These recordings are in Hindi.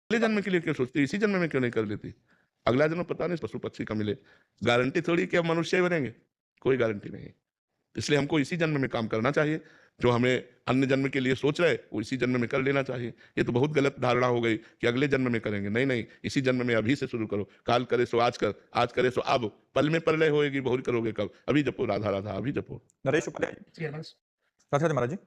अगले जन्म के लिए क्यों सोचती? इसी जन्म में क्यों नहीं कर लेती? अगला जन्म पता नहीं पशु पक्षी का मिले। गारंटी थोड़ी कि हम मनुष्य ही बनेंगे, कोई गारंटी नहीं है। इसलिए हमको इसी जन्म में काम करना चाहिए। जो हमें अन्य जन्म के लिए सोच रहे, वो इसी जन्म में कर लेना चाहिए। ये तो बहुत गलत धारणा हो गई कि अगले जन्म में करेंगे। नहीं, नहीं, इसी जन्म में अभी से शुरू करो। काल करे सो आज कर, आज करे सो अब। पल में प्रलय होएगी, बहुरी करोगे कब? अभी जपो राधा, राधा, अभी जपो। नरेश उपाध्याय जी। जी, नमस्कार। राधे राधे महाराज जी।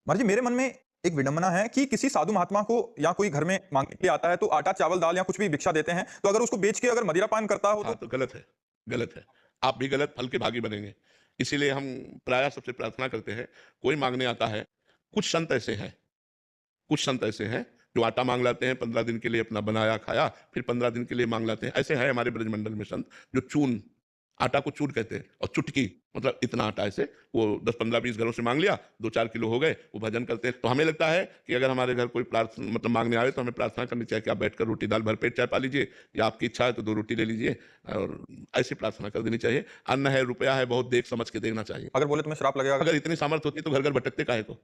महाराज जी, मेरे मन में एक विडंबना है कि किसी साधु महात्मा को या कोई घर में मांगने के लिए आता है तो आटा, चावल, दाल या कुछ भी भिक्षा देते हैं, तो अगर उसको बेच के अगर मदिरा पान करता हो हाँ, तो तो गलत है, गलत है। आप भी गलत फल के भागी बनेंगे। इसीलिए हम प्रायः सबसे प्रार्थना करते हैं, कोई माँगने आता है, कुछ संत ऐसे हैं, जो आटा माँग लाते हैं, 15 दिन के लिए अपना बनाया, खाया, फिर 15 दिन के लिए माँग लाते हैं। ऐसे हैं हमारे ब्रजमंडल में संत, जो चून, आटा को चून कहते हैं और चुटकी, मतलब इतना आटा ऐसे, वो 10, 15, 20 घरों से माँग लिया, 2-4 किलो हो गए, वो भजन करते हैं। तो हमें लगता है कि अगर हमारे घर कोई मतलब माँगने आए, तो हमें प्रार्थना करनी चाहिए कि आप बैठकर रोटी दाल भरपेट चाय पा लीजिए, या आपकी इच्छा है तो 2 रोटी ले लीजिए, और ऐसी प्रार्थना कर देनी चाहिए। अन्न है, रुपया है, बहुत देख समझ के देना चाहिए। अगर बोले तुम्हें श्राप लगेगा? अगर इतनी सामर्थ्य होती तो घर-घर भटकते काहे को?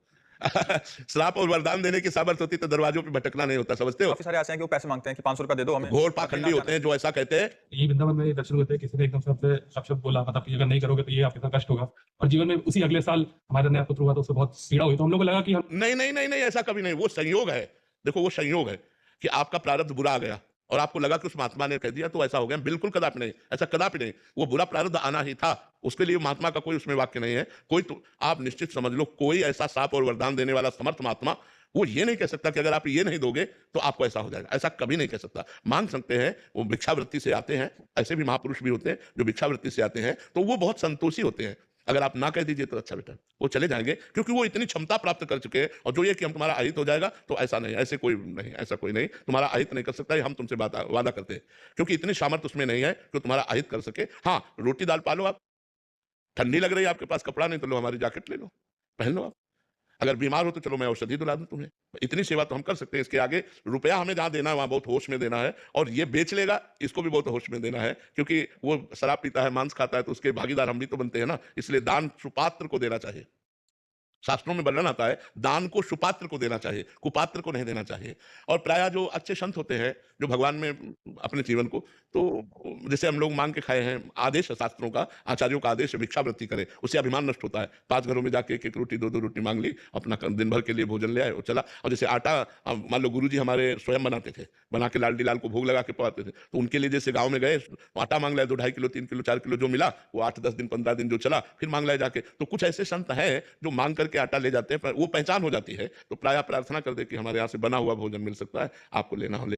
श्राप और वरदान देने की सामर्थ्य होती तो दरवाजों पे भटकना नहीं होता, समझते हो? काफी सारे ऐसे हैं कि वो पैसे मांगते हैं कि 500 रुपया दे दो हमें। घोर पाखंडी होते हैं जो ऐसा कहते हैं। ये वृंदावन में दर्शन होते हैं, किसी ने एकदम से आपसे शब्द बोला, मतलब कि अगर नहीं करोगे तो ये आपके साथ कष्ट होगा, और जीवन में उसी अगले साल हमारे नया पुत्र हुआ तो उससे बहुत पीड़ा हुई, तो हम लोग को लगा कि हम नहीं, नहीं, नहीं, नहीं, ऐसा कभी नहीं, वो संयोग है। देखो, वो संयोग है कि आपका प्रारब्ध बुरा आ गया और आपको लगा कि उस महात्मा ने कह दिया तो ऐसा हो गया। बिल्कुल कदापि नहीं, ऐसा कदापि नहीं। वो बुरा प्रारब्ध आना ही था, उसके लिए महात्मा का कोई उसमें वाक्य नहीं है। कोई तो आप निश्चित समझ लो, कोई ऐसा शाप और वरदान देने वाला समर्थ महात्मा, वो ये नहीं कह सकता कि अगर आप ये नहीं दोगे तो आपको ऐसा हो जाएगा। ऐसा कभी नहीं कह सकता। माँग सकते हैं, वो भिक्षावृत्ति से आते हैं, ऐसे भी महापुरुष भी होते हैं जो भिक्षावृत्ति से आते हैं, तो वो बहुत संतोषी होते हैं। अगर आप ना कह दीजिए तो अच्छा बेटा, वो चले जाएँगे, क्योंकि वो इतनी क्षमता प्राप्त कर चुके हैं। और जो ये कि हम तुम्हारा अहित हो जाएगा, तो ऐसा नहीं, ऐसे कोई नहीं, ऐसा कोई नहीं, तुम्हारा अहित नहीं कर सकता, ये हम तुमसे वादा करते हैं। क्योंकि इतनी सामर्थ्य उसमें नहीं है कि तुम्हारा अहित कर सके। हाँ, रोटी दाल पालो आप, ठंडी लग रही है, आपके पास कपड़ा नहीं, तो लो हमारी जैकेट ले लो, पहन लो आप। अगर बीमार हो तो चलो मैं औषधि दिला दूँ तुम्हें। इतनी सेवा तो हम कर सकते हैं, इसके आगे रुपया हमें जहाँ देना है वहाँ बहुत होश में देना है, और ये बेच लेगा, इसको भी बहुत होश में देना है, क्योंकि वो शराब पीता है, मांस खाता है, तो उसके भागीदार हम भी तो बनते हैं ना। इसलिए दान सुपात्र को देना चाहिए। शास्त्रों में वर्णन आता है, दान को सुपात्र को देना चाहिए, कुपात्र को नहीं देना चाहिए। और प्रायः जो अच्छे संत होते हैं, जो भगवान में अपने जीवन को, तो जैसे हम लोग माँग के खाए हैं, आदेश है शास्त्रों का, आचार्यों का आदेश है भिक्षावृत्ति करें, उससे अभिमान नष्ट होता है। 5 घरों में जाके 1-1 रोटी, 2-2 रोटी माँग ली, अपना दिन भर के लिए भोजन ले आए और चला। और जैसे आटा मान लो गुरुजी हमारे स्वयं बनाते थे, बना के लाल-डी लाल को भोग लगा के पवाते थे, तो उनके लिए जैसे गाँव में गए, आटा माँग लाए, 2 ढाई किलो, 3 किलो, 4 किलो जो मिला, वो 8-10 दिन, 15 दिन जो चला, फिर माँग लाए जाके। तो कुछ ऐसे संत हैं, जो माँग करके आटा ले जाते हैं, पर वो पहचान हो जाती है, तो प्रायः प्रार्थना कर दे कि हमारे यहाँ से बना हुआ भोजन मिल सकता है, आपको लेना हो ले